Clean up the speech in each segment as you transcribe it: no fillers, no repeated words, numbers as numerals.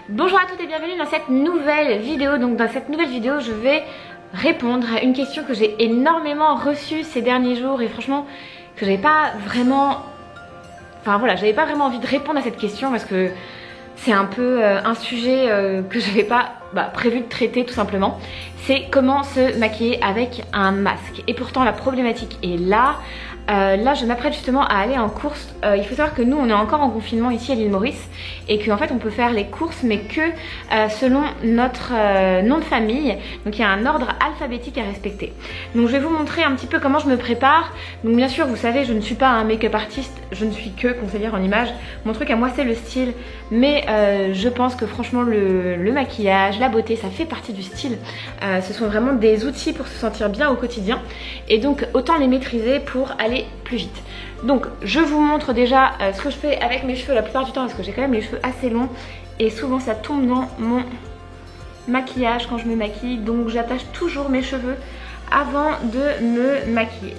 Bonjour à toutes et bienvenue dans cette nouvelle vidéo. Donc dans cette nouvelle vidéo je vais répondre à une question que j'ai énormément reçue ces derniers jours et franchement que j'avais pas vraiment... Enfin voilà, j'avais pas vraiment envie de répondre à cette question parce que c'est un peu un sujet que j'avais pas prévu de traiter tout simplement. C'est comment se maquiller avec un masque. Et pourtant la problématique est là. Là je m'apprête justement à aller en course. Il faut savoir que nous on est encore en confinement ici à l'île Maurice et qu'en fait on peut faire les courses mais que selon notre nom de famille. Donc il y a un ordre alphabétique à respecter. Donc je vais vous montrer un petit peu comment je me prépare. Donc bien sûr vous savez je ne suis pas un make-up artiste, je ne suis que conseillère en images. Mon truc à moi c'est le style, mais je pense que franchement le maquillage, la beauté ça fait partie du style. Ce sont vraiment des outils pour se sentir bien au quotidien et donc autant les maîtriser pour aller plus vite. Donc je vous montre déjà ce que je fais avec mes cheveux la plupart du temps parce que j'ai quand même les cheveux assez longs et souvent ça tombe dans mon maquillage quand je me maquille, donc j'attache toujours mes cheveux avant de me maquiller.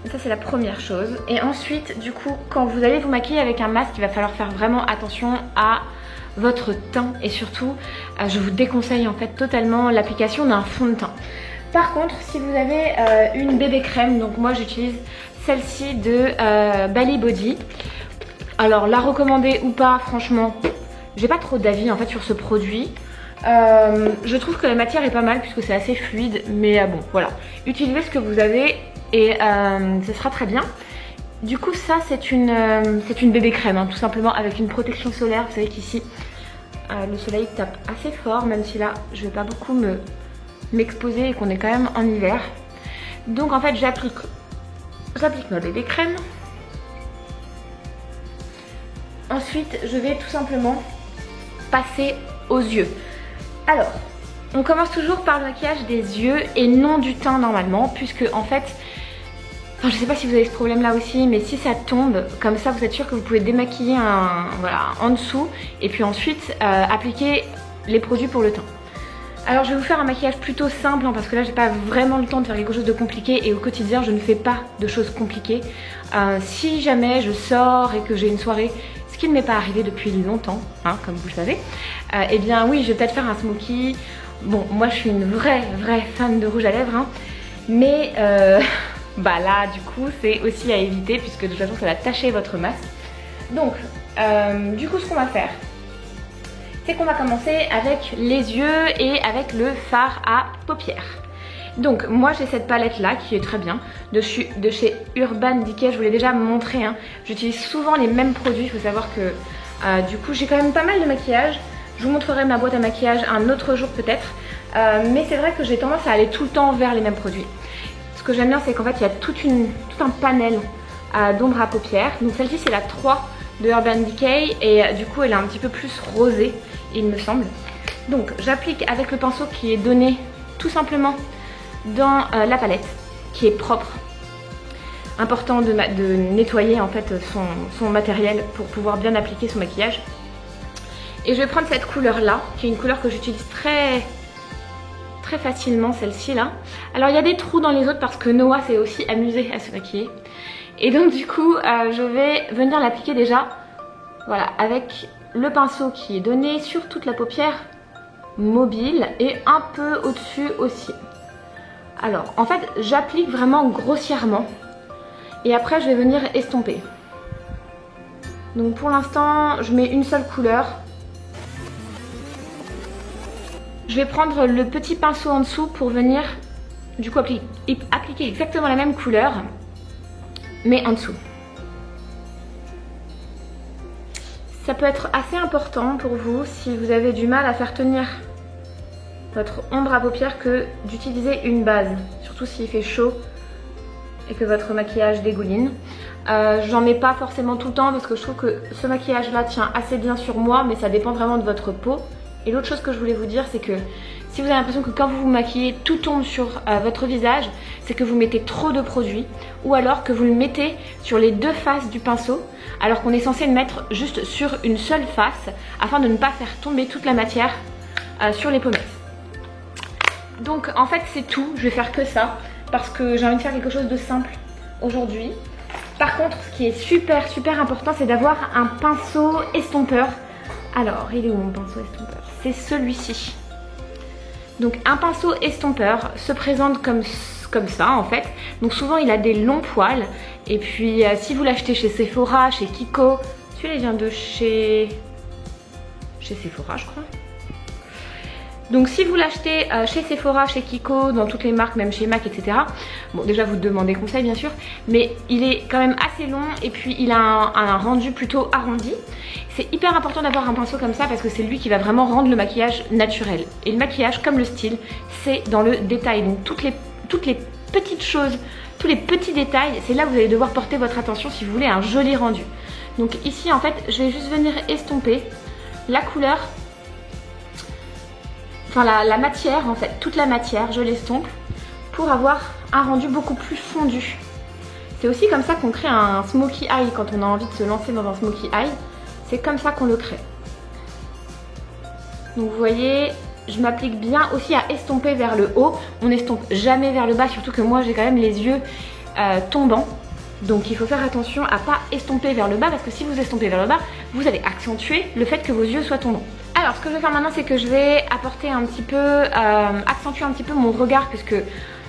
Donc ça c'est la première chose. Et ensuite du coup quand vous allez vous maquiller avec un masque il va falloir faire vraiment attention à votre teint et surtout je vous déconseille en fait totalement l'application d'un fond de teint. Par contre si vous avez une bébé crème, donc moi j'utilise celle-ci de Bali Body. Alors la recommander ou pas, franchement j'ai pas trop d'avis en fait sur ce produit. Je trouve que la matière est pas mal puisque c'est assez fluide, mais bon voilà, utilisez ce que vous avez et ce sera très bien. Du coup ça c'est une bébé crème hein, tout simplement avec une protection solaire. Vous savez qu'ici le soleil tape assez fort, même si là je vais pas beaucoup m'exposer et qu'on est quand même en hiver. Donc en fait j'applique ma bébé crème. Ensuite je vais tout simplement passer aux yeux. Alors on commence toujours par le maquillage des yeux et non du teint normalement, puisque en fait enfin, je sais pas si vous avez ce problème là aussi, mais si ça tombe comme ça vous êtes sûr que vous pouvez démaquiller voilà, en dessous et puis ensuite appliquer les produits pour le teint. Alors je vais vous faire un maquillage plutôt simple hein, parce que là j'ai pas vraiment le temps de faire quelque chose de compliqué et au quotidien je ne fais pas de choses compliquées. Si jamais je sors et que j'ai une soirée, ce qui ne m'est pas arrivé depuis longtemps hein, comme vous le savez, eh bien oui je vais peut-être faire un smoky. Bon moi je suis une vraie fan de rouge à lèvres hein, mais là du coup c'est aussi à éviter puisque de toute façon ça va tacher votre masque. Donc du coup ce qu'on va faire, c'est qu'on va commencer avec les yeux et avec le fard à paupières. Donc moi j'ai cette palette là qui est très bien, de chez Urban Decay, je vous l'ai déjà montré hein. J'utilise souvent les mêmes produits, il faut savoir que du coup j'ai quand même pas mal de maquillage. Je vous montrerai ma boîte à maquillage un autre jour peut-être, mais c'est vrai que j'ai tendance à aller tout le temps vers les mêmes produits. Ce que j'aime bien c'est qu'en fait il y a tout un panel d'ombre à paupières. Donc celle-ci c'est la 3 de Urban Decay et du coup elle est un petit peu plus rosée il me semble. Donc j'applique avec le pinceau qui est donné tout simplement dans la palette qui est propre. Important de nettoyer en fait son matériel pour pouvoir bien appliquer son maquillage. Et je vais prendre cette couleur là qui est une couleur que j'utilise très facilement, celle-ci là. Alors il y a des trous dans les autres parce que Noah s'est aussi amusé à se maquiller. Et donc du coup je vais venir l'appliquer déjà voilà avec le pinceau qui est donné sur toute la paupière mobile et un peu au-dessus aussi. Alors en fait j'applique vraiment grossièrement et après je vais venir estomper. Donc pour l'instant je mets une seule couleur. Je vais prendre le petit pinceau en dessous pour venir du coup appliquer exactement la même couleur mais en dessous. Ça peut être assez important pour vous si vous avez du mal à faire tenir votre ombre à paupières que d'utiliser une base, surtout s'il fait chaud et que votre maquillage dégouline. J'en mets pas forcément tout le temps parce que je trouve que ce maquillage là tient assez bien sur moi, mais ça dépend vraiment de votre peau. Et l'autre chose que je voulais vous dire c'est que si vous avez l'impression que quand vous vous maquillez tout tombe sur votre visage, c'est que vous mettez trop de produits ou alors que vous le mettez sur les deux faces du pinceau alors qu'on est censé le mettre juste sur une seule face afin de ne pas faire tomber toute la matière sur les pommettes. Donc en fait c'est tout, je vais faire que ça parce que j'ai envie de faire quelque chose de simple aujourd'hui. Par contre ce qui est super important c'est d'avoir un pinceau estompeur Alors, il est où mon pinceau estompeur? C'est celui-ci. Donc un pinceau estompeur se présente comme ça en fait. Donc souvent il a des longs poils. Et puis si vous l'achetez chez Sephora, chez Kiko, celui-là il vient de chez Sephora je crois. Donc si vous l'achetez chez Sephora, chez Kiko, dans toutes les marques, même chez MAC, etc. Bon déjà vous demandez conseil bien sûr, mais il est quand même assez long et puis il a un rendu plutôt arrondi. C'est hyper important d'avoir un pinceau comme ça parce que c'est lui qui va vraiment rendre le maquillage naturel. Et le maquillage comme le style, c'est dans le détail. Donc toutes les petites choses, tous les petits détails, c'est là que vous allez devoir porter votre attention si vous voulez un joli rendu. Donc ici en fait, je vais juste venir estomper la couleur. Enfin la matière en fait, toute la matière, je l'estompe pour avoir un rendu beaucoup plus fondu. C'est aussi comme ça qu'on crée un smokey eye quand on a envie de se lancer dans un smokey eye. C'est comme ça qu'on le crée. Donc vous voyez, je m'applique bien aussi à estomper vers le haut. On n'estompe jamais vers le bas, surtout que moi j'ai quand même les yeux tombants. Donc il faut faire attention à pas estomper vers le bas parce que si vous estompez vers le bas, vous allez accentuer le fait que vos yeux soient tombants. Alors ce que je vais faire maintenant, c'est que je vais apporter un petit peu, accentuer un petit peu mon regard puisque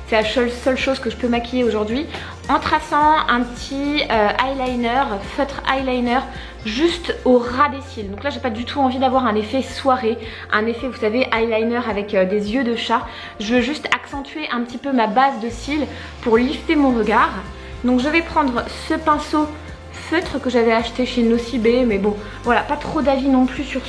c'est la seule chose que je peux maquiller aujourd'hui en traçant un petit eyeliner, feutre eyeliner juste au ras des cils. Donc là j'ai pas du tout envie d'avoir un effet soirée, un effet vous savez eyeliner avec des yeux de chat. Je veux juste accentuer un petit peu ma base de cils pour lifter mon regard. Donc je vais prendre ce pinceau feutre que j'avais acheté chez Nocibé, mais bon voilà, pas trop d'avis non plus sur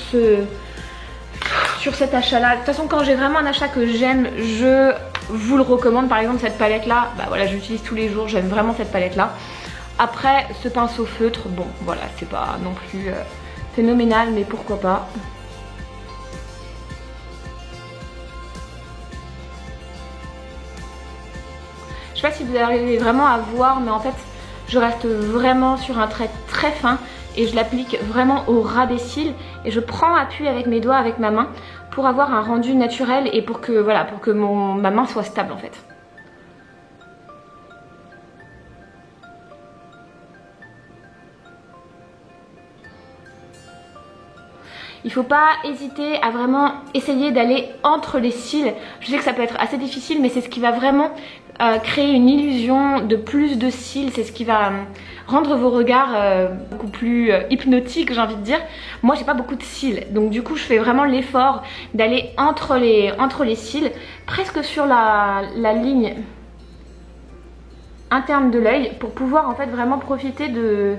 cet achat là. De toute façon quand j'ai vraiment un achat que j'aime, je vous le recommande. Par exemple cette palette là, bah voilà, j'utilise tous les jours, j'aime vraiment cette palette là. Après ce pinceau feutre, bon voilà, c'est pas non plus phénoménal, mais pourquoi pas. Je sais pas si vous arrivez vraiment à voir, mais en fait je reste vraiment sur un trait très fin et je l'applique vraiment au ras des cils et je prends appui avec mes doigts, avec ma main pour avoir un rendu naturel et pour que voilà, pour que ma main soit stable en fait. Il ne faut pas hésiter à vraiment essayer d'aller entre les cils. Je sais que ça peut être assez difficile, mais c'est ce qui va vraiment créer une illusion de plus de cils. C'est ce qui va rendre vos regards beaucoup plus hypnotiques, j'ai envie de dire. Moi, j'ai pas beaucoup de cils, donc du coup, je fais vraiment l'effort d'aller entre les cils, presque sur la ligne interne de l'œil, pour pouvoir en fait vraiment profiter de...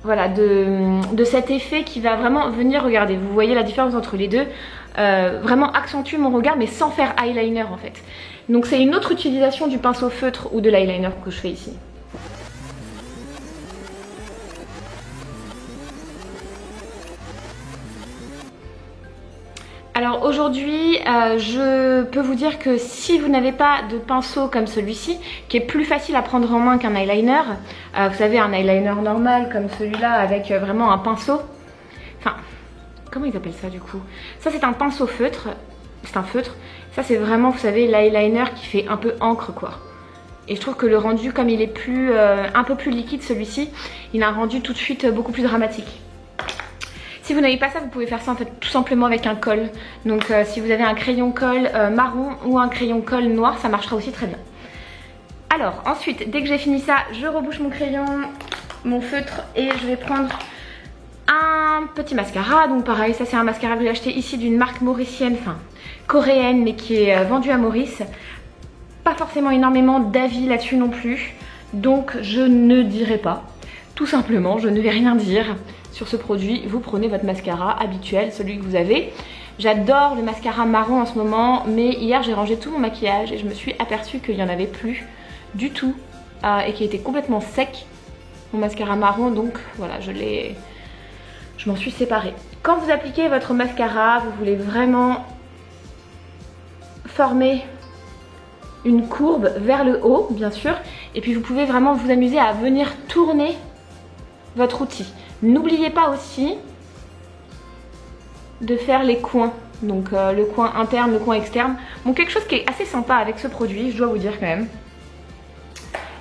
Voilà, de cet effet qui va vraiment venir, regardez, vous voyez la différence entre les deux, vraiment accentuer mon regard mais sans faire eyeliner en fait. Donc c'est une autre utilisation du pinceau feutre ou de l'eyeliner que je fais ici. Alors aujourd'hui, je peux vous dire que si vous n'avez pas de pinceau comme celui-ci, qui est plus facile à prendre en main qu'un eyeliner, vous savez un eyeliner normal comme celui-là avec vraiment un pinceau, enfin, comment ils appellent ça du coup? Ça c'est un pinceau feutre, c'est un feutre, ça c'est vraiment, vous savez, l'eyeliner qui fait un peu encre quoi. Et je trouve que le rendu, comme il est plus, un peu plus liquide celui-ci, il a un rendu tout de suite beaucoup plus dramatique. Si vous n'avez pas ça, vous pouvez faire ça en fait tout simplement avec un col. Donc si vous avez un crayon colle marron ou un crayon colle noir, ça marchera aussi très bien. Alors ensuite, dès que j'ai fini ça, je rebouche mon crayon, mon feutre et je vais prendre un petit mascara. Donc pareil, ça c'est un mascara que j'ai acheté ici d'une marque mauricienne, enfin coréenne, mais qui est vendue à Maurice. Pas forcément énormément d'avis là-dessus non plus, donc je ne dirai pas. Tout simplement, je ne vais rien dire sur ce produit. Vous prenez votre mascara habituel, celui que vous avez. J'adore le mascara marron en ce moment, mais hier j'ai rangé tout mon maquillage et je me suis aperçue qu'il n'y en avait plus du tout et qu'il était complètement sec, mon mascara marron, donc voilà, je m'en suis séparée. Quand vous appliquez votre mascara, vous voulez vraiment former une courbe vers le haut, bien sûr, et puis vous pouvez vraiment vous amuser à venir tourner votre outil. N'oubliez pas aussi de faire les coins, donc le coin interne, le coin externe. Bon, quelque chose qui est assez sympa avec ce produit, je dois vous dire quand même,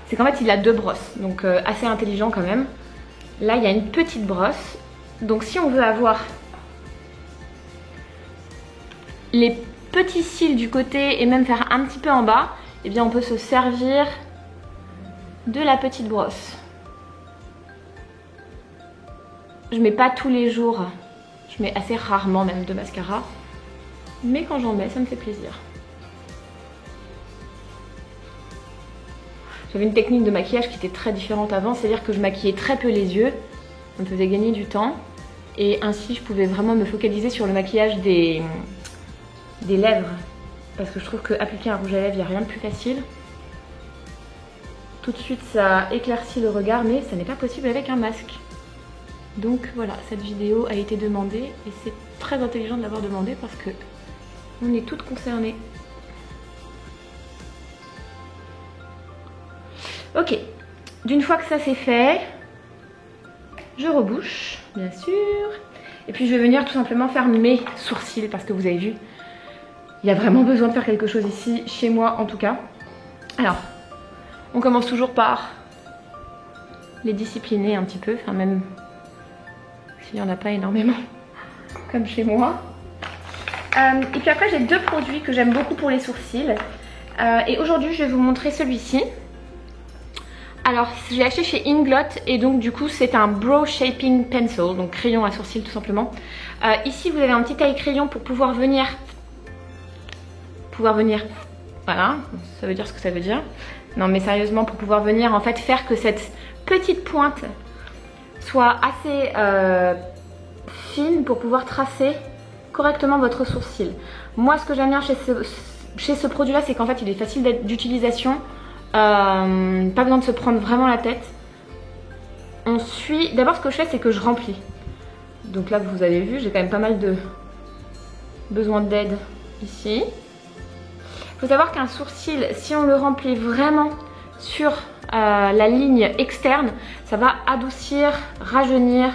c'est qu'en fait il a deux brosses, donc assez intelligent quand même. Là il y a une petite brosse Donc si on veut avoir les petits cils du côté et même faire un petit peu en bas, eh bien on peut se servir de la petite brosse. Je mets pas tous les jours, je mets assez rarement même de mascara, mais quand j'en mets ça me fait plaisir. J'avais une technique de maquillage qui était très différente avant, c'est-à-dire que je maquillais très peu les yeux, ça me faisait gagner du temps et ainsi je pouvais vraiment me focaliser sur le maquillage des lèvres, parce que je trouve qu'appliquer un rouge à lèvres, il n'y a rien de plus facile. Tout de suite ça éclaircit le regard, mais ça n'est pas possible avec un masque. Donc voilà, cette vidéo a été demandée et c'est très intelligent de l'avoir demandée parce que on est toutes concernées. Ok, d'une fois que ça c'est fait, je rebouche, bien sûr. Et puis je vais venir tout simplement faire mes sourcils parce que vous avez vu, il y a vraiment besoin de faire quelque chose ici, chez moi en tout cas. Alors, on commence toujours par les discipliner un petit peu, enfin même s'il n'y en a pas énormément, comme chez moi. Et puis après j'ai deux produits que j'aime beaucoup pour les sourcils. Et aujourd'hui je vais vous montrer celui-ci. Alors j'ai acheté chez Inglot et donc du coup c'est un Brow Shaping Pencil, donc crayon à sourcils tout simplement. Ici vous avez un petit taille crayon pour pouvoir venir, voilà, ça veut dire ce que ça veut dire. Non mais sérieusement, pour pouvoir venir en fait faire que cette petite pointe soit assez fine pour pouvoir tracer correctement votre sourcil. Moi ce que j'aime bien chez ce produit là, c'est qu'en fait il est facile d'utilisation, pas besoin de se prendre vraiment la tête. On suit, d'abord ce que je fais c'est que je remplis. Donc là vous avez vu, j'ai quand même pas mal de besoin d'aide ici. Il faut savoir qu'un sourcil, si on le remplit vraiment sur la ligne externe, ça va adoucir, rajeunir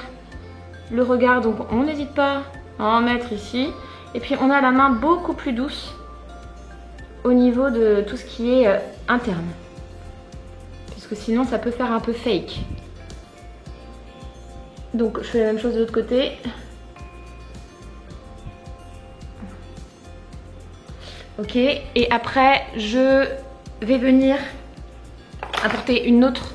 le regard. Donc on n'hésite pas à en mettre ici. Et puis on a la main beaucoup plus douce au niveau de tout ce qui est interne. Puisque sinon ça peut faire un peu fake. Donc je fais la même chose de l'autre côté. Ok, et après je vais venir apporter une autre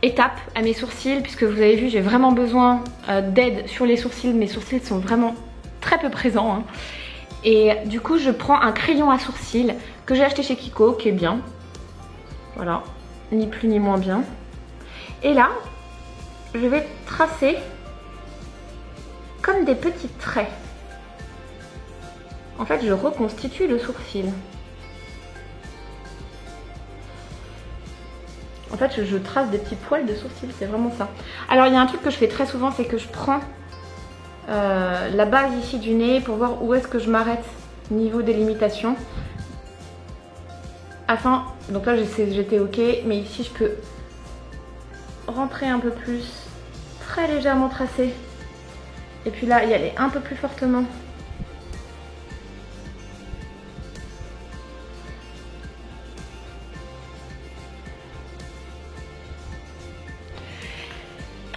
étape à mes sourcils, puisque vous avez vu j'ai vraiment besoin d'aide sur les sourcils. Mes sourcils sont vraiment très peu présents hein. Et du coup je prends un crayon à sourcils que j'ai acheté chez Kiko, qui est bien, voilà, ni plus ni moins bien. Et là je vais tracer comme des petits traits. En fait, je reconstitue le sourcil. En fait, je trace des petits poils de sourcil, c'est vraiment ça. Alors, il y a un truc que je fais très souvent, c'est que je prends la base ici du nez pour voir où est-ce que je m'arrête niveau délimitation. Afin, donc là, j'étais ok, mais ici, je peux rentrer un peu plus, très légèrement tracer. Et puis là, y aller un peu plus fortement.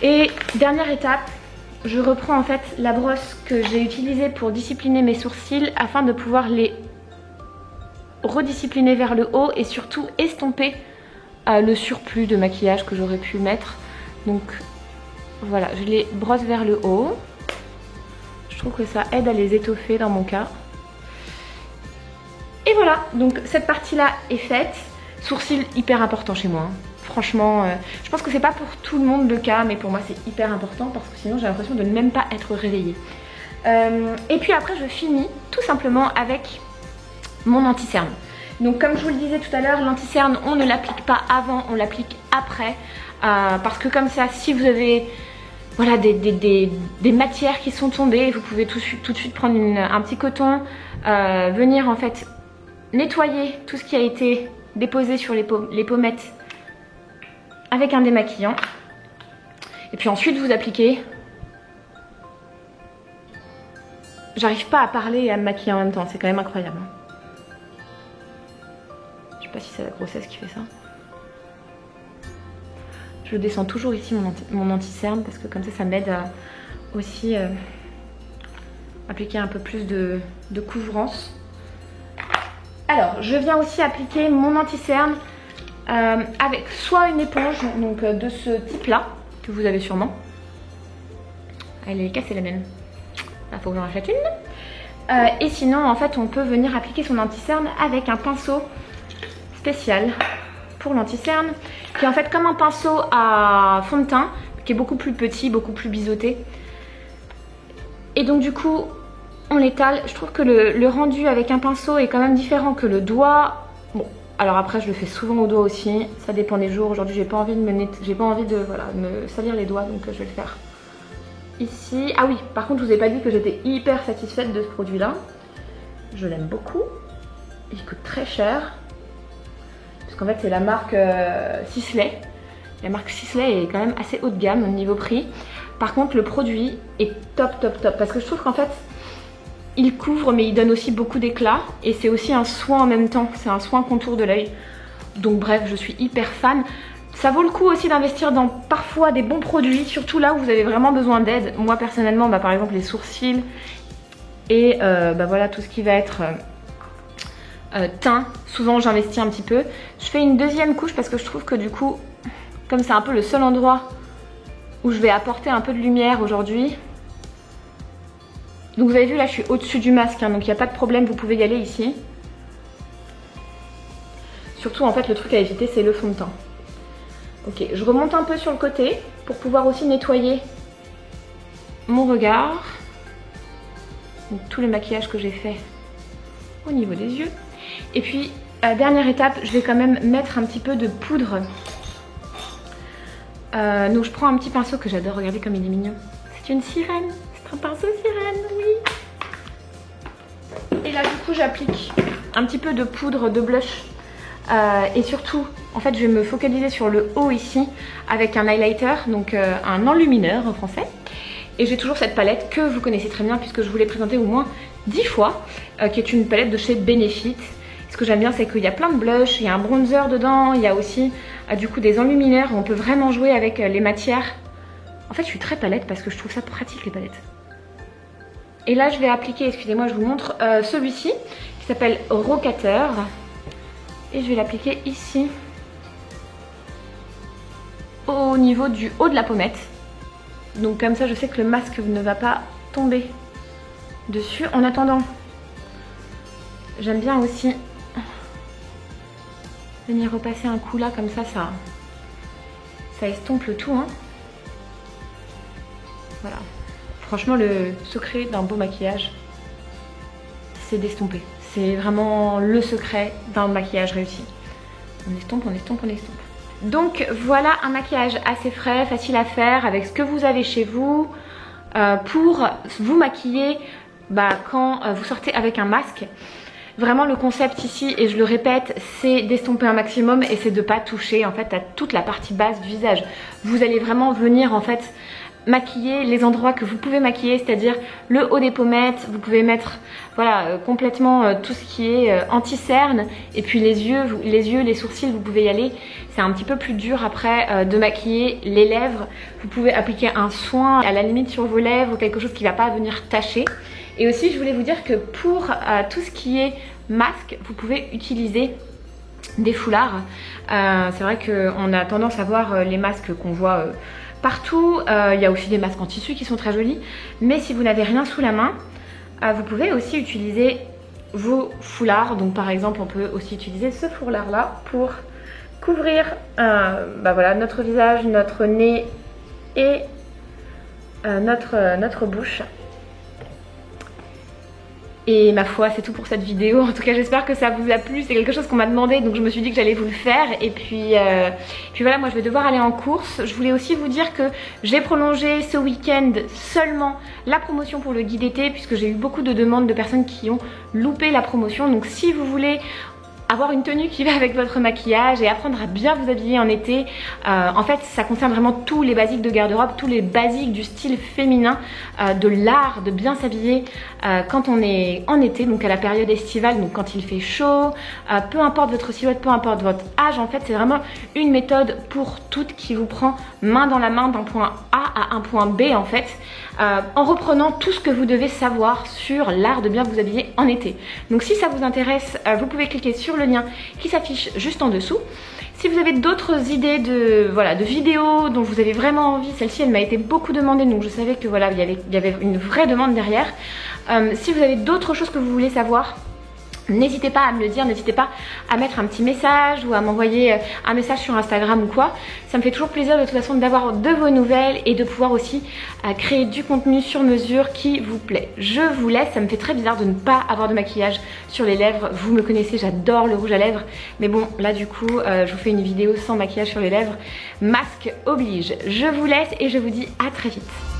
Et dernière étape, je reprends en fait la brosse que j'ai utilisée pour discipliner mes sourcils afin de pouvoir les rediscipliner vers le haut et surtout estomper le surplus de maquillage que j'aurais pu mettre. Donc voilà, je les brosse vers le haut. Je trouve que ça aide à les étoffer dans mon cas. Et voilà, donc cette partie-là est faite. Sourcils hyper important chez moi. Franchement, je pense que c'est pas pour tout le monde le cas, mais pour moi c'est hyper important parce que sinon j'ai l'impression de ne même pas être réveillée. Et puis après je finis tout simplement avec mon anti-cerne. Donc comme je vous le disais tout à l'heure, l'anti-cerne on ne l'applique pas avant, on l'applique après. Parce que comme ça, si vous avez voilà, des matières qui sont tombées, vous pouvez tout de suite prendre un petit coton, venir en fait nettoyer tout ce qui a été déposé sur les pommettes avec un démaquillant. Et puis ensuite vous appliquez. J'arrive pas à parler et à me maquiller en même temps, c'est quand même incroyable. Je sais pas si c'est la grossesse qui fait ça. Je je descends toujours ici mon anti-cerne parce que comme ça m'aide à aussi appliquer un peu plus de couvrance. Alors, je viens aussi appliquer mon anti-cerne avec soit une éponge donc de ce type-là, que vous avez sûrement. Elle est cassée la mienne. Il faut que j'en rachète une. Et sinon, en fait, on peut venir appliquer son anti-cerne avec un pinceau spécial pour l'anti-cerne, qui est en fait comme un pinceau à fond de teint, qui est beaucoup plus petit, beaucoup plus biseauté. Et donc du coup, on l'étale. Je trouve que le rendu avec un pinceau est quand même différent que le doigt. Bon, alors après, je le fais souvent au doigt aussi. Ça dépend des jours. Aujourd'hui, j'ai pas envie de me salir les doigts, donc je vais le faire ici. Ah oui, par contre, je vous ai pas dit que j'étais hyper satisfaite de ce produit-là. Je l'aime beaucoup. Il coûte très cher. Parce qu'en fait, c'est la marque Sisley. La marque Sisley est quand même assez haut de gamme au niveau prix. Par contre, le produit est top. Parce que je trouve qu'en fait, il couvre, mais il donne aussi beaucoup d'éclat. Et c'est aussi un soin en même temps. C'est un soin contour de l'œil. Donc bref, je suis hyper fan. Ça vaut le coup aussi d'investir dans parfois des bons produits, surtout là où vous avez vraiment besoin d'aide. Moi personnellement, par exemple les sourcils et voilà, tout ce qui va être teint, souvent j'investis un petit peu. Je fais une deuxième couche parce que je trouve que du coup, comme c'est un peu le seul endroit où je vais apporter un peu de lumière aujourd'hui. Donc vous avez vu là, je suis au-dessus du masque, hein, donc il n'y a pas de problème, vous pouvez y aller ici. Surtout en fait, le truc à éviter, c'est le fond de teint. Ok, je remonte un peu sur le côté pour pouvoir aussi nettoyer mon regard. Donc, tout le maquillage que j'ai fait au niveau des yeux. Et puis, dernière étape, je vais quand même mettre un petit peu de poudre. Donc je prends un petit pinceau que j'adore, regardez comme il est mignon. C'est une sirène, c'est un pinceau sirène, oui. Et là du coup j'applique un petit peu de poudre de blush. Et surtout, en fait, je vais me focaliser sur le haut ici avec un highlighter, donc un enlumineur en français. Et j'ai toujours cette palette que vous connaissez très bien puisque je vous l'ai présentée au moins 10 fois, qui est une palette de chez Benefit. Ce que j'aime bien, c'est qu'il y a plein de blush, il y a un bronzer dedans, il y a aussi du coup des enlumineurs où on peut vraiment jouer avec les matières. En fait, je suis très palette parce que je trouve ça pratique les palettes. Et là, je vais appliquer, excusez-moi, je vous montre celui-ci qui s'appelle Rocateur. Et je vais l'appliquer ici, au niveau du haut de la pommette. Donc comme ça, je sais que le masque ne va pas tomber dessus. En attendant, j'aime bien aussi venir repasser un coup là, comme ça, ça estompe le tout. Hein. Voilà. Franchement, le secret d'un beau maquillage, c'est d'estomper. C'est vraiment le secret d'un maquillage réussi. On estompe, on estompe, on estompe. Donc voilà un maquillage assez frais, facile à faire avec ce que vous avez chez vous pour vous maquiller quand vous sortez avec un masque. Vraiment le concept ici, et je le répète, c'est d'estomper un maximum et c'est de ne pas toucher en fait à toute la partie basse du visage. Vous allez vraiment venir en fait maquiller les endroits que vous pouvez maquiller, c'est-à-dire le haut des pommettes. Vous pouvez mettre voilà complètement tout ce qui est anti-cerne, et puis les yeux, les sourcils, vous pouvez y aller. C'est un petit peu plus dur après de maquiller les lèvres. Vous pouvez appliquer un soin à la limite sur vos lèvres, quelque chose qui ne va pas venir tacher. Et aussi je voulais vous dire que pour tout ce qui est masque, vous pouvez utiliser des foulards. C'est vrai qu'on a tendance à voir les masques qu'on voit partout. Il y a aussi des masques en tissu qui sont très jolis. Mais si vous n'avez rien sous la main, vous pouvez aussi utiliser vos foulards. Donc par exemple, on peut aussi utiliser ce foulard là pour couvrir voilà, notre visage, notre nez et notre bouche. Et ma foi, c'est tout pour cette vidéo. En tout cas, j'espère que ça vous a plu. C'est quelque chose qu'on m'a demandé, donc je me suis dit que j'allais vous le faire. Et puis voilà, moi je vais devoir aller en course. Je voulais aussi vous dire que j'ai prolongé ce week-end seulement la promotion pour le guide été, puisque j'ai eu beaucoup de demandes de personnes qui ont loupé la promotion. Donc si vous voulez avoir une tenue qui va avec votre maquillage et apprendre à bien vous habiller en été. En fait, ça concerne vraiment tous les basiques de garde-robe, tous les basiques du style féminin, de l'art de bien s'habiller quand on est en été, donc à la période estivale, donc quand il fait chaud, peu importe votre silhouette, peu importe votre âge. En fait, c'est vraiment une méthode pour toutes qui vous prend main dans la main d'un point A à un point B en fait, en reprenant tout ce que vous devez savoir sur l'art de bien vous habiller en été. Donc si ça vous intéresse, vous pouvez cliquer sur le lien qui s'affiche juste en dessous. Si vous avez d'autres idées de vidéos dont vous avez vraiment envie, celle-ci elle m'a été beaucoup demandée, donc je savais que voilà, il y avait une vraie demande derrière. Si vous avez d'autres choses que vous voulez savoir, n'hésitez pas à me le dire, n'hésitez pas à mettre un petit message ou à m'envoyer un message sur Instagram ou quoi. Ça me fait toujours plaisir de toute façon d'avoir de vos nouvelles et de pouvoir aussi créer du contenu sur mesure qui vous plaît. Je vous laisse, ça me fait très bizarre de ne pas avoir de maquillage sur les lèvres. Vous me connaissez, j'adore le rouge à lèvres. Mais bon, là du coup, je vous fais une vidéo sans maquillage sur les lèvres. Masque oblige. Je vous laisse et je vous dis à très vite.